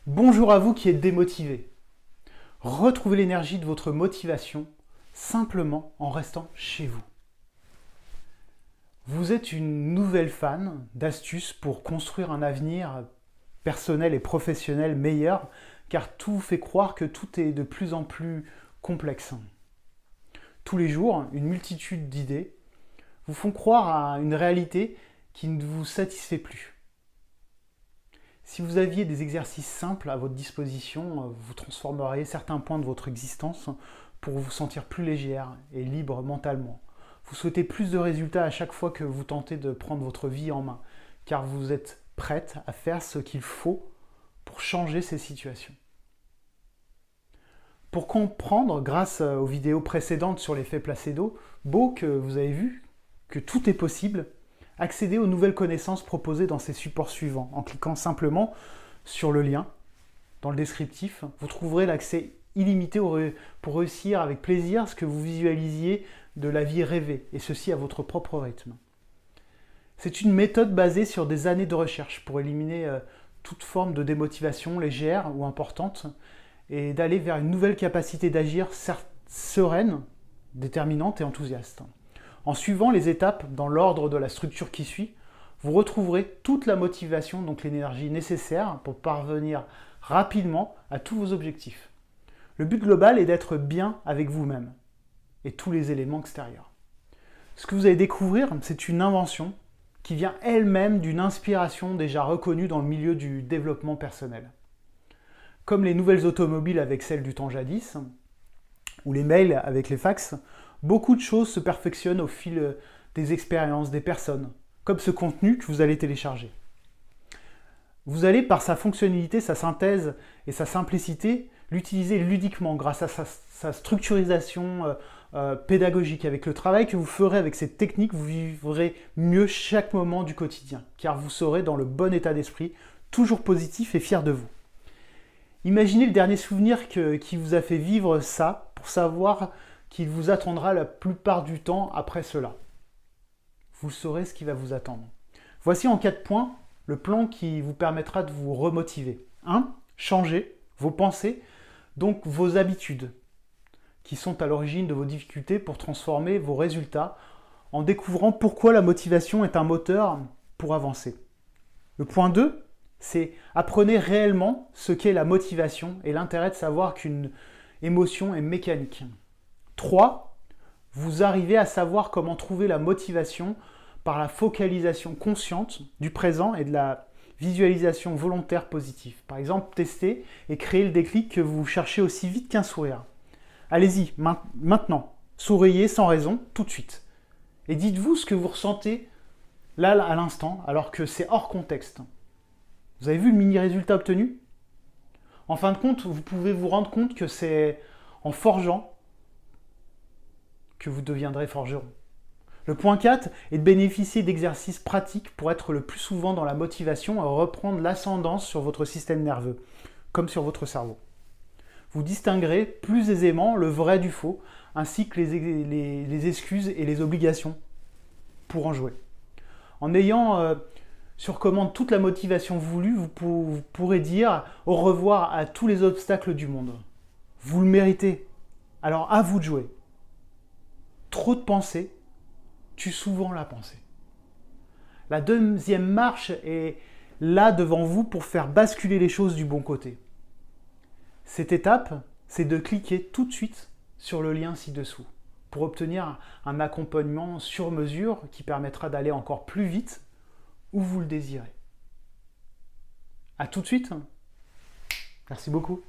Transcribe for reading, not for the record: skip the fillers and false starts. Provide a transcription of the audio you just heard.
Bonjour à vous qui êtes démotivé. Retrouvez l'énergie de votre motivation simplement en restant chez vous. Vous êtes une nouvelle fan d'astuces pour construire un avenir personnel et professionnel meilleur, car tout fait croire que tout est de plus en plus complexe. Tous les jours, une multitude d'idées vous font croire à une réalité qui ne vous satisfait plus. Si vous aviez des exercices simples à votre disposition, vous transformeriez certains points de votre existence pour vous sentir plus légère et libre mentalement. Vous souhaitez plus de résultats à chaque fois que vous tentez de prendre votre vie en main, car vous êtes prête à faire ce qu'il faut pour changer ces situations. Pour comprendre, grâce aux vidéos précédentes sur l'effet placebo, que vous avez vu, que tout est possible, accédez aux nouvelles connaissances proposées dans ces supports suivants. En cliquant simplement sur le lien dans le descriptif, vous trouverez l'accès illimité pour réussir avec plaisir ce que vous visualisiez de la vie rêvée, et ceci à votre propre rythme. C'est une méthode basée sur des années de recherche pour éliminer toute forme de démotivation légère ou importante et d'aller vers une nouvelle capacité d'agir sereine, déterminante et enthousiaste. En suivant les étapes dans l'ordre de la structure qui suit, vous retrouverez toute la motivation, donc l'énergie nécessaire pour parvenir rapidement à tous vos objectifs. Le but global est d'être bien avec vous-même et tous les éléments extérieurs. Ce que vous allez découvrir, c'est une invention qui vient elle-même d'une inspiration déjà reconnue dans le milieu du développement personnel. Comme les nouvelles automobiles avec celles du temps jadis, ou les mails avec les fax, beaucoup de choses se perfectionnent au fil des expériences des personnes, comme ce contenu que vous allez télécharger. Vous allez, par sa fonctionnalité, sa synthèse et sa simplicité, l'utiliser ludiquement grâce à sa structurisation pédagogique. Avec le travail que vous ferez avec cette technique, vous vivrez mieux chaque moment du quotidien, car vous serez dans le bon état d'esprit, toujours positif et fier de vous. Imaginez le dernier souvenir qui vous a fait vivre ça, pour savoir qu'il vous attendra la plupart du temps après cela. Vous saurez ce qui va vous attendre. Voici en 4 points le plan qui vous permettra de vous remotiver. 1. Changer vos pensées, donc vos habitudes, qui sont à l'origine de vos difficultés pour transformer vos résultats en découvrant pourquoi la motivation est un moteur pour avancer. Le point 2, c'est apprenez réellement ce qu'est la motivation et l'intérêt de savoir qu'une émotion est mécanique. 3. Vous arrivez à savoir comment trouver la motivation par la focalisation consciente du présent et de la visualisation volontaire positive. Par exemple, testez et créez le déclic que vous cherchez aussi vite qu'un sourire. Allez-y, maintenant, souriez sans raison, tout de suite. Et dites-vous ce que vous ressentez là, à l'instant, alors que c'est hors contexte. Vous avez vu le mini-résultat obtenu ? En fin de compte, vous pouvez vous rendre compte que c'est en forgeant que vous deviendrez forgeron. Le point 4 est de bénéficier d'exercices pratiques pour être le plus souvent dans la motivation et reprendre l'ascendance sur votre système nerveux, comme sur votre cerveau. Vous distinguerez plus aisément le vrai du faux, ainsi que les excuses et les obligations pour en jouer. En ayant sur commande toute la motivation voulue, vous pourrez dire au revoir à tous les obstacles du monde. Vous le méritez, alors à vous de jouer. Trop de pensées tue souvent la pensée. La deuxième marche est là devant vous pour faire basculer les choses du bon côté. Cette étape, c'est de cliquer tout de suite sur le lien ci-dessous pour obtenir un accompagnement sur mesure qui permettra d'aller encore plus vite où vous le désirez. À tout de suite. Merci beaucoup.